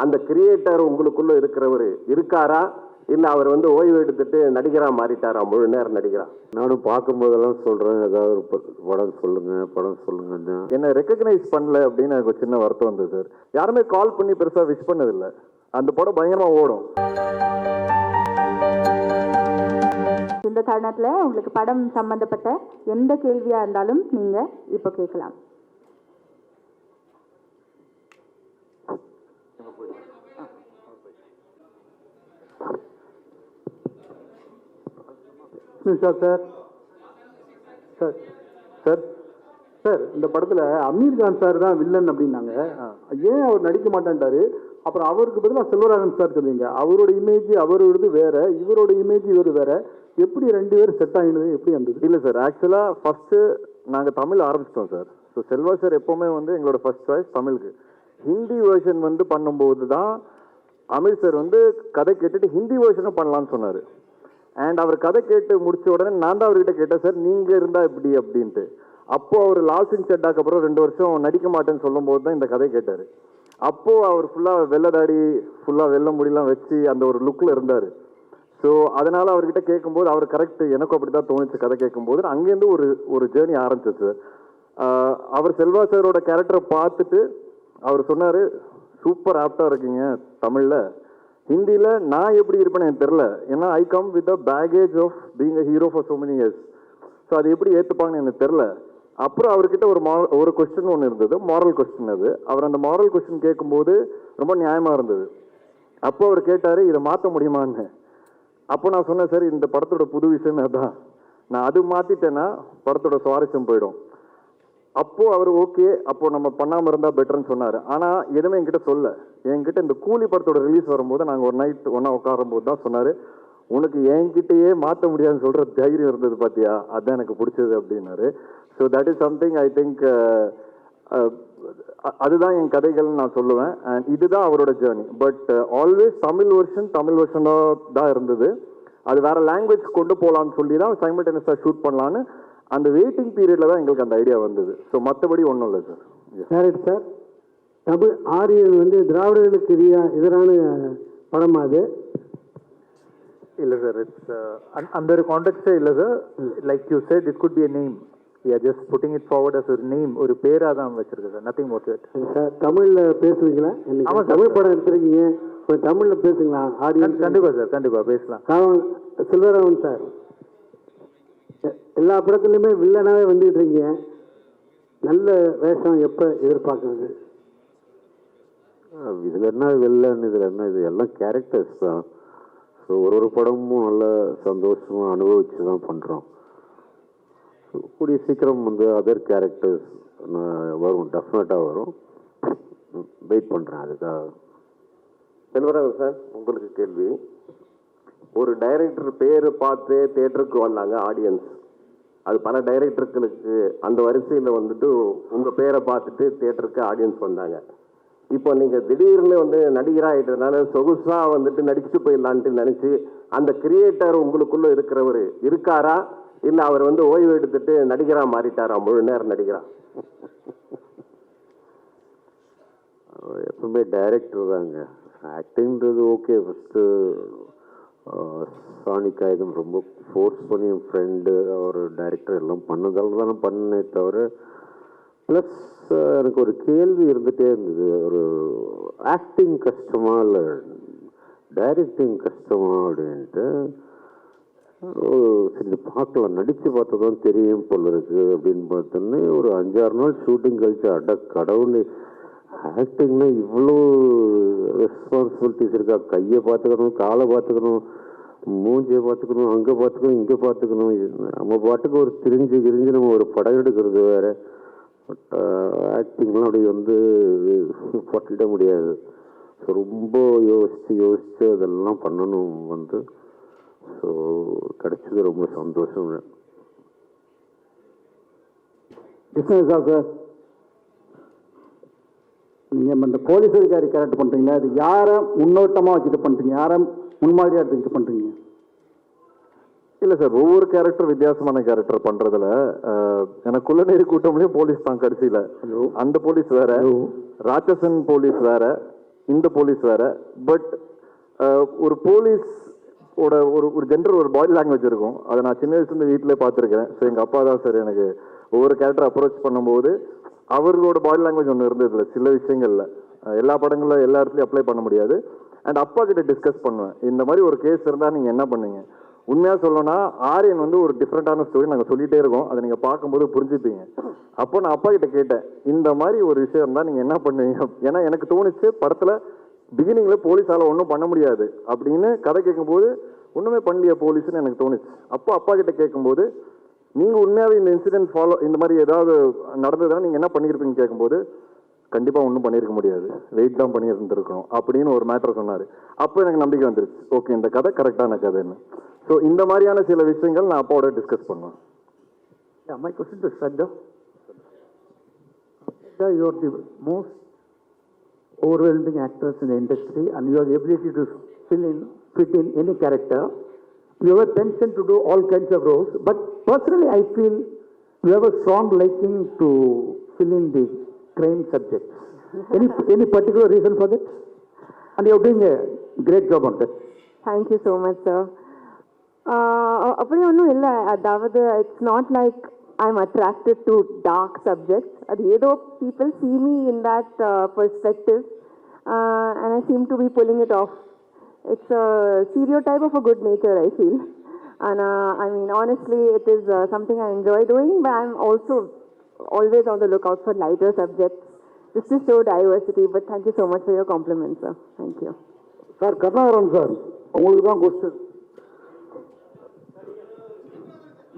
அந்த கிரியேட்டர் உங்களுக்குள்ள இருக்கிறவர் இருக்காரா, இல்லை அவர் வந்து ஓய்வு எடுத்துட்டு நடிகரா மாறிட்டாரா, முழு நேரம் நடிகரா? நானும் பார்க்கும்போதெல்லாம் சொல்கிறேன், ஏதாவது ஒரு படம் சொல்லுங்க. என்னை ரெக்கக்னைஸ் பண்ணல அப்படின்னு எனக்கு ஒரு சின்ன வருத்தம் வந்தது சார். யாருமே கால் பண்ணி பெருசாக விஷ் பண்ணதில்லை. அந்த படம் பயங்கரமாக ஓடும். இந்த தருணத்தில் உங்களுக்கு படம் சம்பந்தப்பட்ட எந்த கேள்வியாக இருந்தாலும் நீங்கள் இப்போ கேட்கலாம். Sir sir sir sir sir இந்த படத்தில் அமீர் கான் சார் தான் வில்லன் அப்படின்னாங்க. ஏன் அவர் நடிக்க மாட்டேன்ட்டாரு? அப்புறம் அவருக்கு பதிலாக செல்வராகவன் சார் சொல்லுவீங்க. அவரோட இமேஜ் அவரோடது வேற, இவரோட இமேஜ் இவர் வேற. எப்படி ரெண்டு பேரும் செட் ஆகினது, எப்படி வந்தது? இல்லை சார், ஆக்சுவலாக ஃபஸ்ட்டு நாங்கள் தமிழ் ஆரம்பிச்சிட்டோம் சார். ஸோ செல்வா சார் எப்போவுமே வந்து எங்களோட ஃபர்ஸ்ட் சாய்ஸ் தமிழுக்கு. ஹிந்தி வேர்ஷன் வந்து பண்ணும்போது தான் அமீர் சார் வந்து கதை கேட்டுட்டு ஹிந்தி வேர்ஷனும் பண்ணலான்னு சொன்னார். அண்ட் அவர் கதை கேட்டு முடிச்ச உடனே நான் தான் அவர்கிட்ட கேட்டேன், சார் நீங்கள் இருந்தால் இப்படி அப்படின்ட்டு. அப்போது அவர் லால் சிங் சட்டாக்கு அப்புறம் 2 வருஷம் நடிக்க மாட்டேன்னு சொல்லும் போது தான் இந்த கதை கேட்டார். அப்போது அவர் ஃபுல்லாக வெள்ளதாடி, ஃபுல்லாக வெள்ளை முடியெல்லாம் வச்சு அந்த ஒரு லுக்கில் இருந்தார். ஸோ அதனால் அவர்கிட்ட கேட்கும்போது அவர் கரெக்ட், எனக்கும் அப்படி தான் தோணுச்சு கதை கேட்கும்போது. அங்கேருந்து ஒரு ஜேர்னி ஆரம்பிச்சிச்சு. அவர் செல்வா சாரோட கேரக்டரை பார்த்துட்டு அவர் சொன்னார், சூப்பர் ஆப்டாக இருக்கீங்க தமிழில், ஹிந்தியில் நான் எப்படி இருப்பேன்னு எனக்கு தெரில. ஏன்னா I come with the baggage of being a hero for so many years. So அது எப்படி ஏற்றுப்பாங்கன்னு எனக்கு தெரில. அப்புறம் அவர்கிட்ட ஒரு கொஸ்டின் ஒன்று இருந்தது, மாரல் கொஸ்டின். அது அவர் அந்த மாரல் கொஸ்டின் கேட்கும்போது ரொம்ப நியாயமாக இருந்தது. அப்போ அவர் கேட்டார், இதை மாற்ற முடியுமான்னு. அப்போ நான் சொன்னேன், சார் இந்த படத்தோட புது விஷயமே அதான், நான் அது மாற்றிட்டேன்னா படத்தோட சுவாரஸ்யம் போயிடும். அப்போது அவர் ஓகே, அப்போது நம்ம பண்ணாமல் இருந்தால் பெட்டர்னு சொன்னார். ஆனால் எதுவுமே என்கிட்ட என்கிட்ட இந்த கூலி படத்தோட ரிலீஸ் வரும்போது நாங்கள் ஒரு நைட் ஒன்றா உட்காரும்போது தான் சொன்னார், உனக்கு என்கிட்டயே மாற்ற முடியாதுன்னு சொல்கிற தைரியம் இருந்தது பார்த்தியா, அதுதான் எனக்கு பிடிச்சது அப்படின்னாரு. So that is something I think, அதுதான் என் கதைகள்னு நான் சொல்லுவேன். அண்ட் இதுதான் அவரோட ஜேர்னி. பட் ஆல்வேஸ் தமிழ் வெர்ஷனாக தான் இருந்தது. அது வேறு லாங்குவேஜ் கொண்டு போகலான்னு சொல்லி தான் சைமல்டேனியஸாக ஷூட் பண்ணலான்னு அந்த வெயிட்டிங் பீரியடில் தான் எங்களுக்கு அந்த ஐடியா வந்தது. ஸோ மற்றபடி ஒன்றும் இல்லை sir. Correct sir. Tamil Aryan வந்து திராவிடர்களுக்கு எதிரான படம் அது இல்லை சார், இட்ஸ் அந்த ஒரு கான்டெக்டே இல்லை sir. Like you said, it could be a name. We are just putting it forward as ஒரு நேம், ஒரு பேராக தான் வச்சிருக்கேன் sir. Nothing more to it. Sir தமிழில் பேசுவீங்களா? ஆமாம், தமிழ் படம் எடுத்துருக்கீங்க, இப்போ தமிழில் பேசுங்களா? ஆடியன்ஸ் கண்டிப்பாக சார், கண்டிப்பாக பேசலாம். செல்வராகவன் சார், எல்லா படத்துலையுமே வில்லனாகவே வந்துட்டு இருக்கீங்க. நல்ல வேஷம் எப்போ எதிர்பார்க்குறது? இதில் என்ன வில்லன், இதில் என்ன, இது எல்லாம் கேரக்டர்ஸ் தான். ஸோ ஒரு படமும் நல்ல சந்தோஷமாக அனுபவிச்சு தான் பண்ணுறோம். கூடிய சீக்கிரம் வந்து அதர் கேரக்டர்ஸ் வரும், டெஃபினட்டாக வரும். வெயிட் பண்ணுறேன் அதுக்காக. செல்வராகவன் சார், உங்களுக்கு கேள்வி. ஒரு டைரக்டர் பேரை பார்த்து தேட்டருக்கு வந்தாங்க ஆடியன்ஸ். அது பல டைரக்டர்களுக்கு அந்த வரிசையில் வந்துட்டு உங்கள் பேரை பார்த்துட்டு தேட்டருக்கு ஆடியன்ஸ் வந்தாங்க. இப்போ நீங்கள் திடீர்னு வந்து நடிகராகிட்டதுனால சொகுசாக வந்துட்டு நடிச்சுட்டு போயிடலான்ட்டு நினச்சி அந்த கிரியேட்டர் உங்களுக்குள்ளே இருக்கிறவர் இருக்காரா, இல்லை அவர் வந்து ஓய்வு எடுத்துட்டு நடிகராக மாறிட்டாரா, முழு நேரம் நடிகரா? எப்பவுமே டைரக்டர் தாங்க. ஆக்டிங்கிறது ஓகே. ஃபஸ்ட்டு சாணிக்காயுதம் ரொம்ப ஃபோர்ஸ் பண்ணி என் ஃப்ரெண்டு அவர் டைரக்டர் எல்லாம் பண்ணதால தான் நான் பண்ணே தவிர. ப்ளஸ் எனக்கு ஒரு கேள்வி இருந்துகிட்டே இருந்தது, ஒரு ஆக்டிங் கஷ்டமா இல்லை டைரக்டிங் கஷ்டமா அப்படின்ட்டு. சரி பார்க்கலாம், நடித்து பார்த்தா தான் தெரியும் போல இருக்குது அப்படின்னு பார்த்தோன்னே ஒரு 5-6 நாள் ஷூட்டிங் கழிச்சு, அட கடவுளே, ஆக்டிங்னா இவ்வளோ ரெஸ்பான்சிபிலிட்டிஸ் இருக்கா? கையை பார்த்துக்கணும், காலை பார்த்துக்கணும், மூஞ்சியை பார்த்துக்கணும், அங்கே பார்த்துக்கணும், இங்கே பார்த்துக்கணும். நம்ம பாட்டுக்கு ஒரு திரிஞ்சு நம்ம ஒரு படம் எடுக்கிறது வேறு. பட் ஆக்டிங்லாம் அப்படி வந்து பட்டிட முடியாது. ஸோ ரொம்ப யோசித்து அதெல்லாம் பண்ணணும் வந்து. ஸோ கிடைச்சது ரொம்ப சந்தோஷம். சார், நீங்கள் இந்த போலீஸ் அதிகாரி கேரக்டர் பண்ணுறீங்களா, அது யாரை முன்னோட்டமாக வச்சுட்டு பண்ணுறீங்க, யாரை முன்மாதிரியாக எடுத்துக்கிட்டு பண்ணுறீங்க? இல்லை சார், ஒவ்வொரு கேரக்டர் வித்தியாசமான கேரக்டர் பண்ணுறதுல எனக்குள்ள நேரு கூட்டம்லேயும் போலீஸ் தான் கடைசியில். அந்த போலீஸ் வேற, ராட்சசன் போலீஸ் வேற, இந்த போலீஸ் வேற. பட் ஒரு போலீஸ் ஓட ஒரு ஜென்ரல் ஒரு பாடி லாங்குவேஜ் இருக்கும். அதை நான் சின்ன வயசுலேருந்து வீட்டிலே பார்த்துருக்கேன். ஸோ எங்கள் அப்பா தான் சார் எனக்கு ஒவ்வொரு கேரக்டர் அப்ரோச் பண்ணும்போது அவர்களோட பாடி லாங்குவேஜ் ஒன்று இருந்தது சில விஷயங்களில். எல்லா படங்களில் எல்லா இடத்துலையும் அப்ளை பண்ண முடியாது. அண்ட் அப்பா கிட்ட டிஸ்கஸ் பண்ணுவேன், இந்த மாதிரி ஒரு கேஸ் இருந்தால் நீங்கள் என்ன பண்ணுவீங்க. உண்மையாக சொல்லணும்னா ஆரியன் வந்து ஒரு டிஃப்ரெண்ட்டான ஸ்டோரி நாங்கள் சொல்லிகிட்டே இருக்கோம், அதை நீங்கள் பார்க்கும்போது புரிஞ்சுப்பீங்க. அப்போ நான் அப்பா கிட்ட கேட்டேன், இந்த மாதிரி ஒரு விஷயம் இருந்தால் நீங்கள் என்ன பண்ணுவீங்க. ஏன்னா எனக்கு தோணுச்சு படத்தில் பிகினிங்கில் போலீஸால் ஒன்றும் பண்ண முடியாது அப்படின்னு கதை கேட்கும்போது ஒன்றுமே பண்ணலையே போலீஸ்னு எனக்கு தோணுச்சு. அப்போ அப்பா கிட்ட கேட்கும்போது நீங்கள் உண்மையாகவே இந்த இன்சிடென்ட் இந்த மாதிரி ஏதாவது நடந்ததுன்னா நீங்கள் என்ன பண்ணியிருப்பீங்கன்னு கேட்கும்போது கண்டிப்பாக ஒன்றும் பண்ணியிருக்க முடியாது, வெயிட் தான் பண்ணியிருந்துருக்கணும் அப்படின்னு ஒரு மேட்டர் சொன்னார். அப்போ எனக்கு நம்பிக்கை வந்துருச்சு, ஓகே இந்த கதை கரெக்டான கதைன்னு. ஸோ இந்த மாதிரியான சில விஷயங்கள் நான் அப்பாவோட டிஸ்கஸ் பண்ணுவேன். Yeah, my question to Shraddha. Shraddha, you are the most overwhelming actress in the industry and your ability to fit in any character. You have a penchant to do all kinds of roles, but personally I feel you have a strong liking to fill in the crime subjects. Any particular reason for that? And you are doing a great job on that. Thank you so much, sir. அப்படி ஒன்றும் இல்லை. அதாவது it's not like I am attracted to dark subjects. அது ஏதோ people see me in that perspective and I seem to be pulling it off. It's a stereotype of a good nature, I feel. And I mean, honestly, it is something I enjoy doing, but I'm also always on the lookout for lighter subjects just to show diversity. But thank you so much for your compliments, sir. Thank you. Sir Karunakaran sir, உங்களுக்கு தான் question.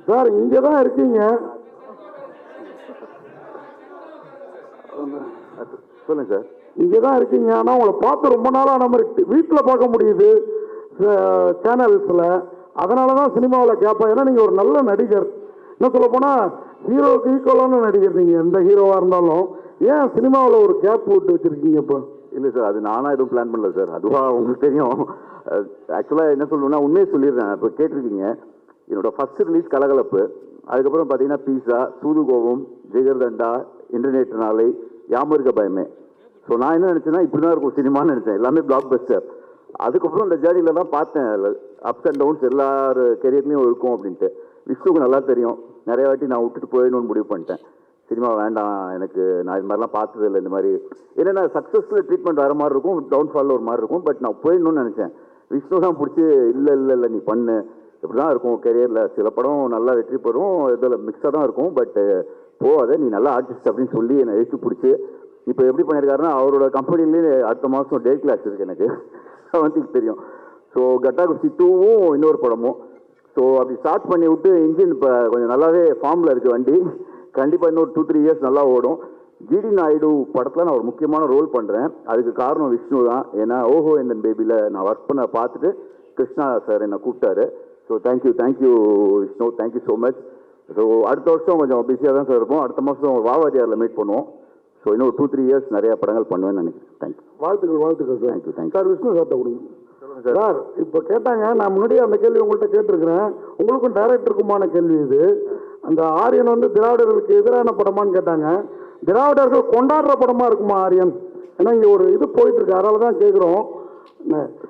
Sir இங்கே தான் இருக்கீங்க. சொல்லுங்க sir. இங்கே தான் இருக்கீங்க, ஆனால் உங்களை பார்த்து ரொம்ப நாளாக நம்ம வீட்டில் பார்க்க முடியுது சேனல்ஸில். அதனால தான் சினிமாவில் கேட்பேன். ஏன்னா நீங்கள் ஒரு நல்ல நடிகர். என்ன சொல்ல போனால் ஹீரோவுக்கு ஈக்குவலான நடிகர் நீங்கள், எந்த ஹீரோவாக இருந்தாலும். ஏன் சினிமாவில் ஒரு கேப் விட்டு வச்சுருக்கீங்க இப்போ? இல்லை சார், அது நானாக எதுவும் பிளான் பண்ணல சார், அதுவாக உங்களுக்கு தெரியும். ஆக்சுவலாக என்ன சொல்லணும்னா உண்மையை சொல்லிடுறேன். இப்போ கேட்டிருக்கீங்க, என்னோட ஃபர்ஸ்ட் ரிலீஸ் கலகலப்பு, அதுக்கப்புறம் பார்த்தீங்கன்னா பீஸா, சூதுகோவம், ஜெகர்தண்டா, இன்டர்நெட் நாளை, யாமருக்க பயமே. ஸோ நான் என்ன நினச்சேன்னா இப்படி தான் இருக்கும் சினிமான்னு நினச்சேன், எல்லாமே பிளாக் பஸ்டர். அதுக்கப்புறம் இந்த ஜேர்னியில் தான் பார்த்தேன் அப்ஸ் அண்ட் டவுன்ஸ் எல்லார் கெரியர்லேயும் இருக்கும் அப்படின்ட்டு. விஷ்ணுக்கு நல்லா தெரியும், நிறைய வாட்டி நான் விட்டுட்டு போயிடணும்னு முடிவு பண்ணிட்டேன். சினிமா வேண்டாம் எனக்கு, நான் இது மாதிரிலாம் பார்த்தது இல்லை. இந்த மாதிரி என்னென்னா சக்ஸஸ்ஃபுல் ட்ரீட்மெண்ட் வேறு மாதிரி இருக்கும், டவுன்ஃபாலில் ஒரு மாதிரி இருக்கும். பட் நான் போயிடணும்னு நினச்சேன். விஷ்ணு தான் பிடிச்சி இல்லை நீ பண்ணு, இப்படி தான் இருக்கும் கெரியரில், சில படம் நல்லா வெற்றி பெறும், இதில் மிக்ஸாக தான் இருக்கும், பட் போகாத நீ நல்லா ஆர்டிஸ்ட் அப்படின்னு சொல்லி என்னை எழுத்து பிடிச்சி இப்போ எப்படி பண்ணியிருக்காருன்னா அவரோட கம்பெனிலேயே அடுத்த மாதம் டே கிளாஸ் இருக்குது எனக்கு, வந்து தெரியும். ஸோ கட்டா குஸ்தி 2வும் இன்னொரு படமும். ஸோ அப்படி ஸ்டார்ட் பண்ணி விட்டு இன்ஜின் இப்போ கொஞ்சம் நல்லாவே ஃபார்மில் இருக்குது வண்டி. கண்டிப்பாக இன்னொரு 2-3 இயர்ஸ் நல்லா ஓடும். ஜிடி நாயுடு படத்தில் நான் ஒரு முக்கியமான ரோல் பண்ணுறேன். அதுக்கு காரணம் விஷ்ணு தான். ஏன்னா ஓஹோ இந்த பேபியில் நான் ஒர்க் பண்ண பார்த்துட்டு கிருஷ்ணா சார் என்னை கூப்பிட்டாரு. So thank you Vishnu, thank you so much. So அடுத்த வருஷம் கொஞ்சம் பிஸியாக தான் சார் இருப்போம். அடுத்த மாதம் வாவாதியாரில் மீட் பண்ணுவோம். ஸோ இன்னும் ஒரு 2-3 இயர்ஸ் நிறைய படங்கள் பண்ணுவேன்னு நினைக்கிறேன். தேங்க்யூ. வாழ்த்துக்கள் சார். தேங்க்யூ சார் விஷ்ணு சார்ட்ட கொடுங்க. சார் இப்போ கேட்டாங்க, நான் முன்னாடியே அந்த கேள்வி உங்கள்கிட்ட கேட்டிருக்கிறேன், உங்களுக்கும் டைரக்டருக்குமான கேள்வி இது. அந்த ஆரியன் வந்து திராவிடர்களுக்கு எதிரான படமான்னு கேட்டாங்க. திராவிடர்கள் கொண்டாடுற படமா இருக்குமா ஆரியன்? ஏன்னா இங்கே ஒரு இது போயிட்டு இருக்கு, அதனால தான் கேட்குறோம்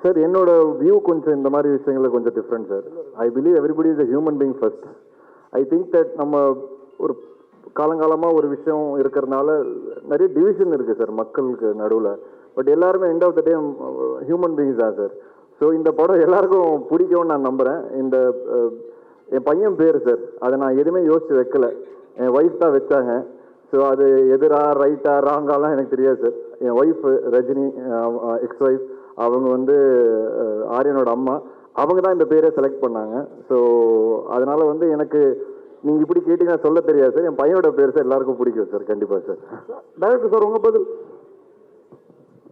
சார். என்னோட வியூ கொஞ்சம் இந்த மாதிரி விஷயங்கள் கொஞ்சம் different sir. I believe everybody is a human being first. I think that நம்ம ஒரு காலங்காலமாக ஒரு விஷயம் இருக்கிறதுனால நிறைய டிவிஷன் இருக்குது சார் மக்களுக்கு நடுவில். பட் எல்லாருமே end of the day human beings தான் சார். ஸோ இந்த படம் எல்லாருக்கும் பிடிக்கும்னு நான் நம்புகிறேன். இந்த என் பையன் பேர் சார், அதை நான் எதுவுமே யோசித்து வைக்கல, என் ஒய்ஃப் தான் வச்சாங்க. ஸோ அது எதிரா ரைட்டா ராங்காலாம் எனக்கு தெரியாது சார். என் ஒய்ஃப் ரஜினி, எக்ஸ் ஒய்ஃப், அவங்க வந்து ஆரியனோட அம்மா, அவங்க தான் இந்த பேரை செலக்ட் பண்ணாங்க. ஸோ அதனால் வந்து எனக்கு நீங்கள் இப்படி கேட்டிங்கன்னா சொல்ல தெரியாது சார். என் பையனோட பேர் சார் எல்லாருக்கும் பிடிக்கும் சார். கண்டிப்பாக சார். டைரக்டர் சார் உங்கள் பதில்?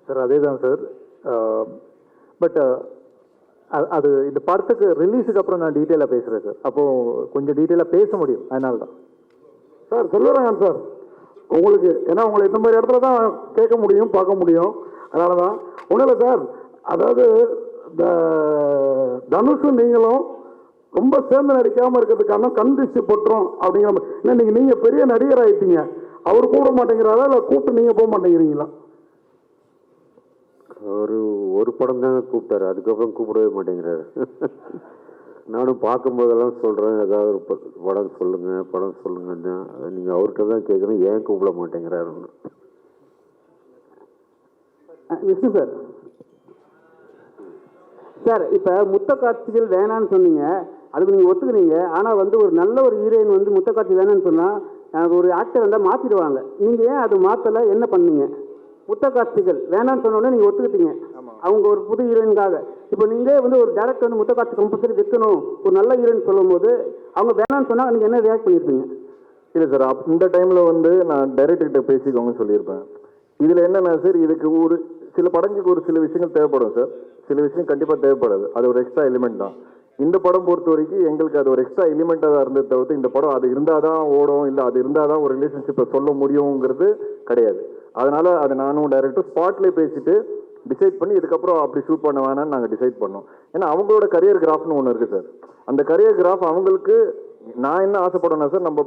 சார் அதே தான் சார். பட் அது இந்த படத்துக்கு ரிலீஸுக்கு அப்புறம் நான் டீட்டெயிலாக பேசுகிறேன் சார். அப்போது கொஞ்சம் டீட்டெயிலாக பேச முடியும், அதனால தான் சார். செல்வராகவன் சார் உங்களுக்கு, ஏன்னா உங்களை இந்த மாதிரி இடத்துல தான் கேட்க முடியும், பார்க்க முடியும், அதனால தான். ஒன்றும் இல்லை சார், அதாவது இந்த தனுஷும் நீங்களும் ரொம்ப சேர்ந்து நடிக்காமல் இருக்கிறதுக்கான கண் திருஷ்டி பட்டுரும் அப்படிங்கிற மாதிரி. ஏன்னா நீங்கள் பெரிய நடிகர் ஆகிட்டீங்க, அவர் கூப்பிட மாட்டேங்கிறாரா இல்லை கூப்பிட்டு நீங்கள் போக மாட்டேங்கிறீங்களா? ஒரு படம் தாங்க கூப்பிட்டாரு, அதுக்கப்புறம் கூப்பிடவே மாட்டேங்கிறாரு. நானும் பார்க்கும்போதெல்லாம் சொல்கிறேன், ஏதாவது ஒரு படம் சொல்லுங்கன்னா நீங்கள் அவர்கிட்ட தான் கேட்குறேன், ஏன் கூப்பிட மாட்டேங்கிறாருன்னு. விஷ்ணு சார், சார் இப்போ முத்த காட்சிகள் வேணான்னு சொன்னீங்க, அதுக்கு நீங்கள் ஒத்துக்குறீங்க. ஆனால் வந்து ஒரு நல்ல ஒரு ஹீரோயின் வந்து முத்த காட்சி வேணான்னு சொன்னால் ஒரு ஆக்டர் வந்தால் மாற்றிடுவாங்க. நீங்கள் ஏன் அது மாற்றலை, என்ன பண்ணீங்க? முத்த காட்சிகள் வேணான்னு சொன்னோடனே நீங்கள் ஒத்துக்கிட்டீங்க அவங்க ஒரு புது ஹீரோயினுக்காக. இப்போ நீங்களே வந்து ஒரு டேரக்டர் வந்து முத்த காட்சி கம்பல்சரி வைக்கணும் ஒரு நல்ல ஹீரோயின் சொல்லும் போது அவங்க வேணான்னு சொன்னால் நீங்கள் என்ன ரியாக்ட் பண்ணியிருப்பீங்க? இல்லை சார், இந்த டைமில் வந்து நான் டைரக்டர்கிட்ட பேசிக்கோங்கன்னு சொல்லியிருப்பேன். இதில் என்னென்னா சார், இதுக்கு ஒரு சில படங்களுக்கு ஒரு சில விஷயங்கள் தேவைப்படும் சார், சில விஷயம் கண்டிப்பாக தேவைப்படாது. அது ஒரு எக்ஸ்ட்ரா எலிமெண்ட் தான். இந்த படம் பொறுத்த வரைக்கும் எங்களுக்கு அது ஒரு எக்ஸ்ட்ரா எலிமெண்ட்டாக தான் இருந்தது தவிர்த்து இந்த படம் அது இருந்தால் தான் ஓடும், இல்லை அது இருந்தால் தான் ஒரு ரிலேஷன்ஷிப்பை சொல்ல முடியுங்கிறது கிடையாது. அதனால் அதை நானும் டைரக்டர் ஸ்பாட்லேயே பேசிட்டு டிசைட் பண்ணி இதுக்கப்புறம் அப்படி ஷூட் பண்ண வேணாம்னு நாங்கள் டிசைட் பண்ணோம். ஏன்னா அவங்களோட கரியர் கிராஃப்னு ஒன்று இருக்குது சார். அந்த கரியர் கிராஃப் அவங்களுக்கு நான் என்ன ஆசைப்படுவேன்னா சார், நம்ம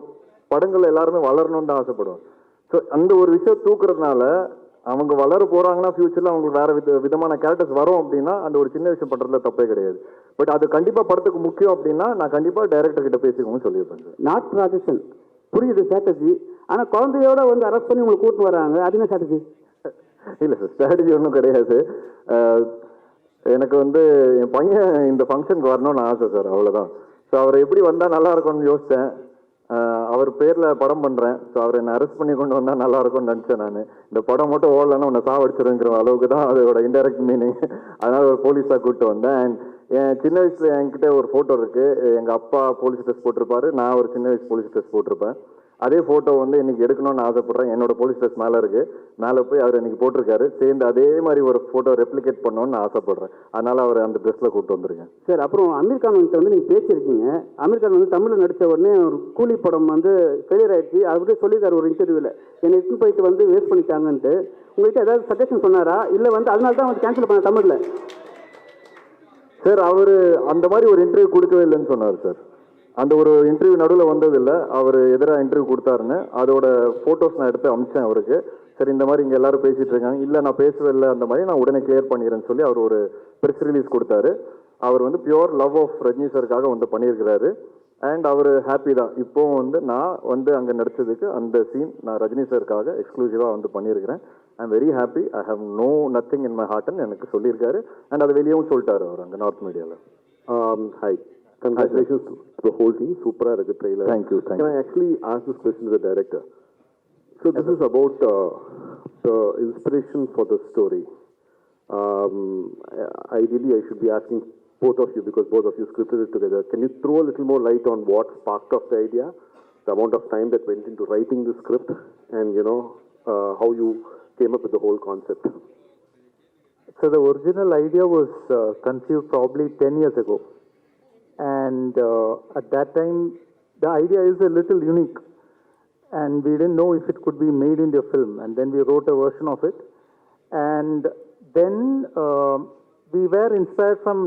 படங்கள் எல்லாருமே வளரணும்னு தான் ஆசைப்படுவேன். ஸோ அந்த ஒரு விஷயம் தூக்குறதுனால அவங்க வளர போகிறாங்கன்னா ஃபியூச்சரில் அவங்களுக்கு வேறு விதமான கேரக்டர்ஸ் வரும் அப்படின்னா அந்த ஒரு சின்ன விஷயம் பண்ணுறதுல தப்பே கிடையாது. பட் அது கண்டிப்பாக படத்துக்கு முக்கியம் அப்படின்னா நான் கண்டிப்பாக டைரக்டர் கிட்ட பேசிக்கோங்க சொல்லியிருப்பேன் சார். நாட் ப்ராஜெக்ஷன் புரியுது ஸ்ட்ராட்டஜி, ஆனால் குழந்தையோட வந்து அரெஸ்ட் பண்ணி உங்களை கூப்பிட்டு வராங்க, அது என்ன ஸ்ட்ராட்டஜி? இல்லை சார், ஸ்ட்ராட்டஜி ஒன்றும் கிடையாது. எனக்கு வந்து என் பையன் இந்த ஃபங்க்ஷனுக்கு வரணும்னு ஆசை சார், அவ்வளோதான். ஸோ அவர் எப்படி வந்தால் நல்லா இருக்கும்னு யோசித்தேன். அவர் பேரில் படம் பண்ணுறேன், ஸோ அவர் என்னை அரெஸ்ட் பண்ணி கொண்டு வந்தால் நல்லா இருக்கும்னு நினச்சேன். நான் இந்த படம் மட்டும் ஓடலன்னா உன்னை சாவடிச்சிருங்கிற அளவுக்கு தான் அதோட இன்டெரக்ட் மீனிங். அதனால் ஒரு போலீஸாக கூப்பிட்டு வந்தேன். அண்ட் என் சின்ன வயசில் என்கிட்ட ஒரு ஃபோட்டோ இருக்குது. எங்கள் அப்பா போலீஸ் ட்ரெஸ் போட்டிருப்பாரு, நான் ஒரு சின்ன வயசு போலீஸ் ட்ரெஸ் போட்டிருப்பேன். அதே ஃபோட்டோ வந்து இன்னைக்கு எடுக்கணும்னு ஆசைப்பட்றேன். என்னோட போலீஸ் ட்ரெஸ் மேலே இருக்குது, மேலே போய் அவர் இன்னைக்கு போட்டிருக்காரு. சேர்ந்து அதே மாதிரி ஒரு ஃபோட்டோ ரெப்ளிகேட் பண்ணணும்னு நான் ஆசைப்பட்றேன். அதனால் அவர் அந்த ட்ரெஸ்ஸில் கூப்பிட்டு வந்துருக்கேன் சார். அப்புறம் அமீர் கான் வந்து நீங்கள் பேசியிருக்கீங்க. அமீர் கான் வந்து தமிழில் நடித்த உடனே ஒரு கூலி படம் வந்து ஃபெயிலியர் ஆயிடுச்சு. அதை பற்றி சொல்லியிருக்காரு ஒரு இன்டர்வியூவில், என்னை எடுத்து போயிட்டு வந்து வேஸ்ட் பண்ணிட்டாங்கன்ட்டு. உங்கள்கிட்ட ஏதாவது சஜஷன் சொன்னாரா, இல்லை வந்து அதனால தான் வந்து கேன்சல் பண்ண தமிழில்? சார், அவர் அந்த மாதிரி ஒரு இன்டர்வியூ கொடுக்கவே இல்லைன்னு சொன்னார் சார். அந்த ஒரு இன்டர்வியூ நடுவில் வந்ததில்லை, அவர் எதிராக இன்டர்வியூ கொடுத்தாருன்னு அதோட ஃபோட்டோஸ் நான் எடுத்து அனுப்பிச்சேன் அவருக்கு. சரி, இந்த மாதிரி இங்கே எல்லாரும் பேசிகிட்டு இருக்காங்க, இல்லை நான் பேசவே இல்லை, அந்த மாதிரி நான் உடனே கிளியர் பண்ணிடுறேன்னு சொல்லி அவர் ஒரு ப்ரெஸ் ரிலீஸ் கொடுத்தாரு. அவர் வந்து பியோர் லவ் ஆஃப் ரஜினி சாருக்காக வந்து பண்ணியிருக்கிறாரு. அண்ட் அவர் ஹாப்பி தான். இப்போவும் வந்து நான் வந்து அங்கே நடித்ததுக்கு அந்த சீன் நான் ரஜினி சாருக்காக எக்ஸ்க்ளூசிவாக வந்து பண்ணியிருக்கிறேன். I am very happy. I have no nothing in my ஹார்ட்னு எனக்கு சொல்லியிருக்காரு. அண்ட் அதை வெளியவும் சொல்லிட்டாரு அவர் அங்கே நார்த் மீடியாவில். Hi, congratulations to the whole team. Super a trailer. Thank you. Can I actually ask this question to the director? So this is about the inspiration for the story. Ideally, I should be asking both of you because both of you scripted it together. Can you throw a little more light on what sparked off the idea, the amount of time that went into writing the script, and how you came up with the whole concept? So the original idea was conceived probably 10 years ago. And at that time, the idea is a little unique. And we didn't know if it could be made into a film. And then we wrote a version of it. And then we were inspired from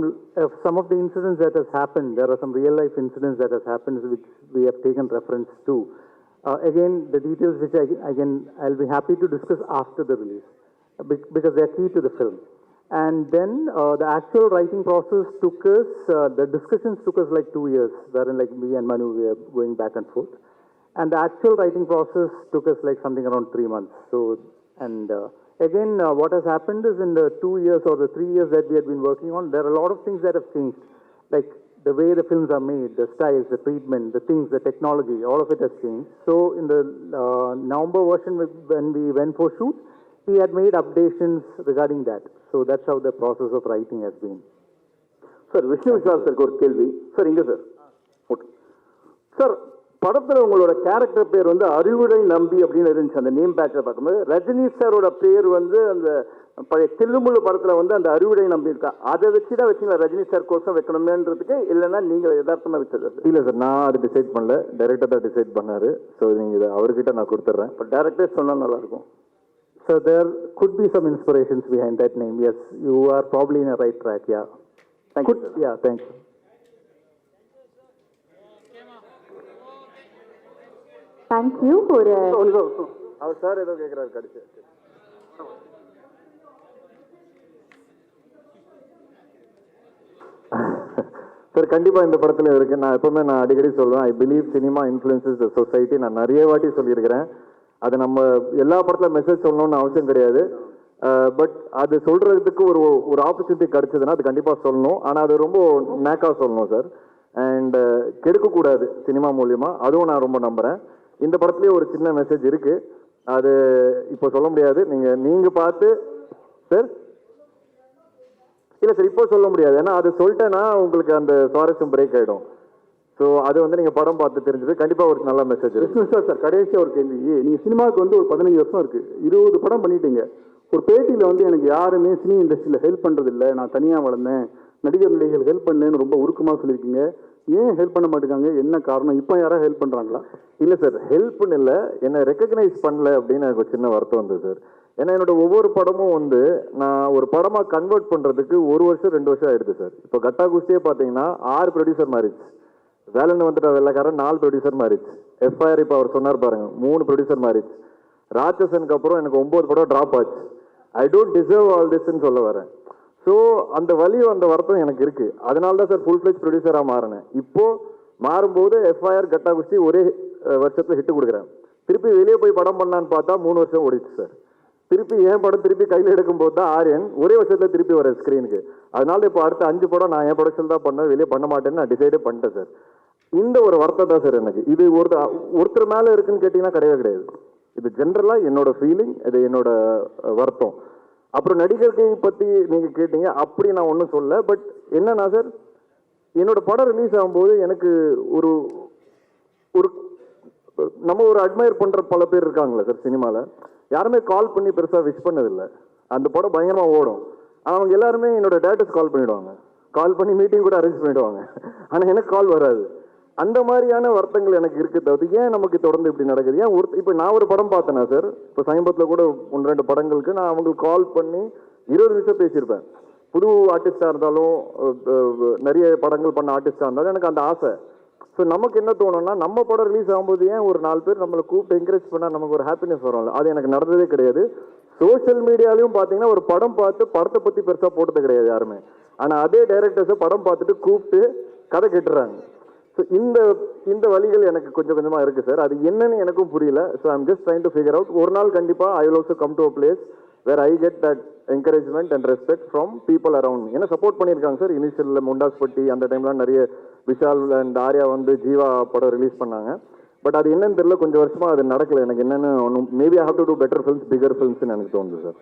some of the incidents that has happened. There are some real life incidents that has happened which we have taken reference to. Again, the details which I'll be happy to discuss after the release because they are key to the film. And then the actual writing process took us, the discussions took us like 2 years, wherein like me and Manu, we are going back and forth. And the actual writing process took us like something around 3 months. So, and again, what has happened is in the 2 years or the 3 years that we had been working on, there are a lot of things that have changed. Like the way the films are made, the styles, the treatment, the things, the technology, all of it has changed. So in the November version, when we went for shoot, we had made updations regarding that. So that's how the process of writing has been. Sir, Vishnu Vishal சாருக்கு ஒரு கேள்வி sir. இங்கே sir, sir படத்தில் உங்களோட character பேர் வந்து அறிவுடை நம்பி அப்படின்னு இருந்துச்சு. அந்த நேம் பேட்சில் பார்க்கும்போது ரஜினி சாரோட பேர் வந்து அந்த பழைய தில்லுமுள்ளு படத்தில் வந்து அந்த அறிவுடை நம்பி இருக்கா, அதை வச்சு தான் வச்சுங்களா ரஜினி சார் கோசம் வைக்கணுமேன்றதுக்கு, இல்லைன்னா நீங்கள் யதார்த்தமாக வச்சது? இல்லை சார், நான் அது டிசைட் பண்ணல, டைரக்டர் தான் டிசைட் பண்ணார். ஸோ நீங்கள் இதை அவர்கிட்ட நான் கொடுத்துட்றேன். இப்போ டேரக்டர் சொன்னால் நல்லாயிருக்கும். So there could be some inspirations behind that name. Yes, you are probably in a right track. Yeah. Thank you. Yeah, thank you. Thank you for அவர் சார் ஏதோ கேட்குறாரு கடிச்சு. சார் கண்டிப்பாக இந்த படத்துல இருக்கு. நான் எப்பவுமே அடிக்கடி சொல்லுவேன், I believe cinema influences the society. நான் நிறைய வாட்டி சொல்லியிருக்கிறேன். அது நம்ம எல்லா படத்துல மெசேஜ் சொல்லணும்னு அவசியம் கிடையாது. பட் அது சொல்றதுக்கு ஒரு ஆப்பர்ச்சுனிட்டி கிடைச்சதுன்னா அது கண்டிப்பாக சொல்லணும். ஆனால் அது ரொம்ப நேக்காக சொல்லணும் சார். அண்ட் கெடுக்கக்கூடாது சினிமா மூலியமா, அதுவும் நான் ரொம்ப நம்புறேன். இந்த படத்துலேயே ஒரு சின்ன மெசேஜ் இருக்கு. அது இப்போ சொல்ல முடியாது. நீங்க பார்த்து சார் இல்லை சார் இப்போ சொல்ல முடியாது. ஏன்னா அது சொல்லிட்டேன்னா உங்களுக்கு அந்த சுவாரஸ்யம் பிரேக் ஆகிடும். ஸோ அது வந்து நீங்கள் படம் பார்த்து தெரிஞ்சது கண்டிப்பாக ஒரு நல்ல மெசேஜ் இருக்கு. சார் கடைசியாக ஒரு கேள்வி. நீங்கள் சினிமாவுக்கு வந்து ஒரு 15 வருஷம் இருக்கு, 20 படம் பண்ணிட்டீங்க. ஒரு பேட்டியில் வந்து எனக்கு யாருமே சினி இண்டஸ்ட்ரியில் ஹெல்ப் பண்ணுறது இல்லை, நான் தனியாக வளர்ந்தேன், நடிகர் நடிகைகள் ஹெல்ப் பண்ணேன்னு ரொம்ப உருக்கமாக சொல்லியிருக்கீங்க. ஏன் ஹெல்ப் பண்ண மாட்டேங்காங்க, என்ன காரணம்? இப்போ யாராவது ஹெல்ப் பண்ணுறாங்களா? இல்லை சார், ஹெல்ப்னு இல்லை, என்னை ரெக்கக்னைஸ் பண்ணல அப்படின்னு எனக்கு ஒரு சின்ன வருத்தம் வந்தது சார். ஏன்னா என்னோட ஒவ்வொரு படமும் வந்து நான் ஒரு படமாக கன்வெர்ட் பண்ணுறதுக்கு 1 வருஷம் 2 வருஷம் ஆயிடுது சார். இப்போ கட்டா குஸ்தியே பார்த்தீங்கன்னா 6 ப்ரொடியூசர் மாறிச்சு. வேலன் வந்துட்ட வெள்ளக்காரன் 4 ப்ரொடியூசர் மாறிச்சு. எஃப்ஐஆர் இப்போ அவர் சொன்னார் பாருங்க 3 ப்ரொடியூசர் மாறிச்சு. ராட்சசனுக்கு அப்புறம் எனக்கு 9 படம் ட்ராப் ஆச்சு. ஐ டோன்ட் டிசர்வ் ஆல் திஸ்ன்னு சொல்ல வரேன். ஸோ அந்த வலியும் அந்த வருத்தம் எனக்கு இருக்கு. அதனால தான் சார் ஃபுல் ஃப்ளெஜ் ப்ரொடியூசராக மாறினேன். இப்போ மாறும்போது எஃப்ஐஆர் கட்டா குஸ்தி ஒரே வருஷத்தில் ஹிட்டு கொடுக்குறேன். திருப்பி வெளியே போய் படம் பண்ணலான்னு பார்த்தா 3 வருஷம் ஓடிச்சு சார். திருப்பி என் படம் திருப்பி கையில் எடுக்கும்போது தான் ஆரியன் ஒரே வருஷத்தில் திருப்பி வர ஸ்க்ரீனுக்கு. அதனால இப்போ அடுத்த 5 படம் நான் என் ப்ரொடக்ஷன் தான் பண்ணேன், வெளியே பண்ண மாட்டேன்னு நான் டிசைடே பண்ணிட்டேன் சார். இந்த ஒரு வருத்தம் தான் சார் எனக்கு. இது ஒருத்தர் மேலே இருக்குன்னு கேட்டிங்கன்னா கிடையவே கிடையாது. இது ஜென்ரலாக என்னோட ஃபீலிங், இது என்னோட வருத்தம். அப்புறம் நடிகர்கள் பற்றி நீங்கள் கேட்டீங்க, அப்படி நான் ஒன்றும் சொல்ல. பட் என்னன்னா சார், என்னோட படம் ரிலீஸ் ஆகும்போது எனக்கு ஒரு நம்ம ஒரு அட்மையர் பண்ணுற பல பேர் இருக்காங்களே சார் சினிமாவில், யாருமே கால் பண்ணி பெருசாக விஷ் பண்ணதில்லை. அந்த படம் பயங்கரமாக ஓடும். அவங்க எல்லாருமே என்னோட டேரக்டர்ஸ் கால் பண்ணிவிடுவாங்க, கால் பண்ணி மீட்டிங் கூட அரேஞ்ச் பண்ணிவிடுவாங்க. ஆனால் எனக்கு கால் வராது. அந்த மாதிரியான வருத்தங்கள் எனக்கு இருக்குது. தவிர ஏன் நமக்கு தொடர்ந்து இப்படி நடக்குது? ஏன் இப்போ நான் ஒரு படம் பார்த்தேன்னா சார், இப்போ சமீபத்தில் கூட 1-2 படங்களுக்கு நான் அவங்களுக்கு கால் பண்ணி 20 நிமிஷம் பேசியிருப்பேன். புது ஆர்டிஸ்டாக இருந்தாலும் நிறைய படங்கள் பண்ண ஆர்டிஸ்டாக இருந்தாலும் எனக்கு அந்த ஆசை. ஸோ நமக்கு என்ன தோணும்னா, நம்ம படம் ரிலீஸ் ஆகும்போது ஏன் ஒரு 4 பேர் நம்மளை கூப்பிட்டு என்கரேஜ் பண்ணால் நமக்கு ஒரு ஹாப்பினஸ் வரும்ல. அது எனக்கு நடந்ததே கிடையாது. சோஷியல் மீடியாலையும் பார்த்தீங்கன்னா ஒரு படம் பார்த்து படத்தை பற்றி பெருசாக போட்டது கிடையாது யாருமே. ஆனால் அதே டைரக்டர்ஸை படம் பார்த்துட்டு கூப்பிட்டு கதை கேட்டுறாங்க. ஸோ இந்த வழிகள் எனக்கு கொஞ்சம் கொஞ்சமாக இருக்குது சார். அது என்னன்னு எனக்கும் புரியல. So I'm just trying to figure out. ஒரு நாள் கண்டிப்பாக I will also come to a place where I get that encouragement and respect from people around me. ஏன்னா சப்போர்ட் பண்ணியிருக்காங்க சார். இனிஷியலில் முண்டாஸ்பட்டி அந்த டைம்லாம் நிறைய விஷால் அண்ட் ஆர்யா வந்து ஜீவா படம் ரிலீஸ் பண்ணாங்க. பட் அது என்னன்னு தெரியல, கொஞ்சம் வருஷமாக அது நடக்கல. எனக்கு என்னென்னு ஒன்றும் maybe I have to do better films, bigger ஃபில்ம்ஸ்னு எனக்கு தோணுது சார்.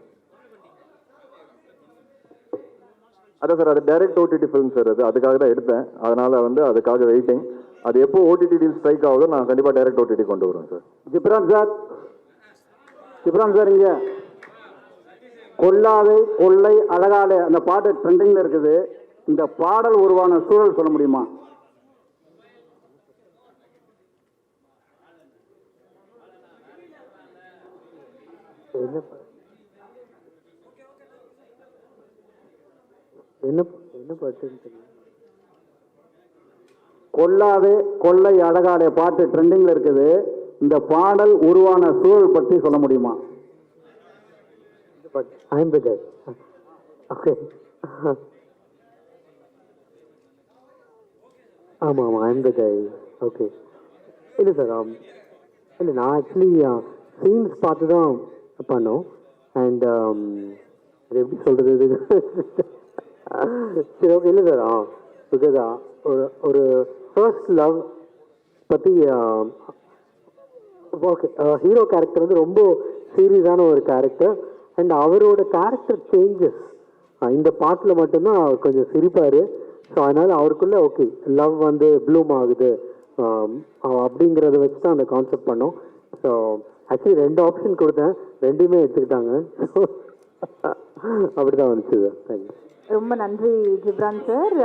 அதான் சார், அது டைரக்ட் ஓடிடி ஃபிலிம் சார். அதுக்காக தான் எடுத்தேன். அதனால வந்து அதுக்காக வெயிட்டிங். அது எப்போ ஓடிடி டீல் ஸ்ட்ரைக் ஆகுதோ நான் கண்டிப்பாக டைரக்ட் ஓடிடி கொண்டு வருவேன் சார். ஜிப்ரான் சார் இங்கே கொல்லாதை கொள்ளை அழகாலே அந்த பாட்டு ட்ரெண்டிங்கில் இருக்குது. இந்த பாடல் உருவான சூழல் சொல்ல முடியுமா? என்ன பாட்டு? கொல்லாதே கொள்ளை அழகாலே பாட்டு ட்ரெண்டிங்கில் இருக்குது. இந்த பாடல் உருவான சூழல் பற்றி சொல்ல முடியுமா? I'm the guy. Okay. ஆமாம், I'm the guy. ஓகே. இல்லை சார், இல்லை நான் ஆக்சுவலி சீன்ஸ் பார்த்து தான் பண்ணோம். அண்ட் அது எப்படி சொல்கிறது? சரி, ஓகே. இல்லை சார், பிகாஸ் ஒரு ஃபர்ஸ்ட் லவ் பற்றி ஓகே. ஹீரோ கேரக்டர் வந்து ரொம்ப சீரியஸான ஒரு கேரக்டர். அண்ட் அவரோட கேரக்டர் சேஞ்சஸ் இந்த பாட்டில் மட்டும்தான் அவர் கொஞ்சம் சிரிப்பார். ஸோ அதனால் அவருக்குள்ளே ஓகே லவ் வந்து ப்ளூம் ஆகுது அப்படிங்கிறத வச்சு தான் அந்த கான்செப்ட் பண்ணோம். ஸோ ஆக்சுவலி 2 ஆப்ஷன் கொடுத்தேன், 2மே எடுத்துக்கிட்டாங்க. ஸோ அப்படி தான் வந்துச்சு சார். தேங்க்யூ. ரொம்ப நன்றி ஜிப்ரான் சார்.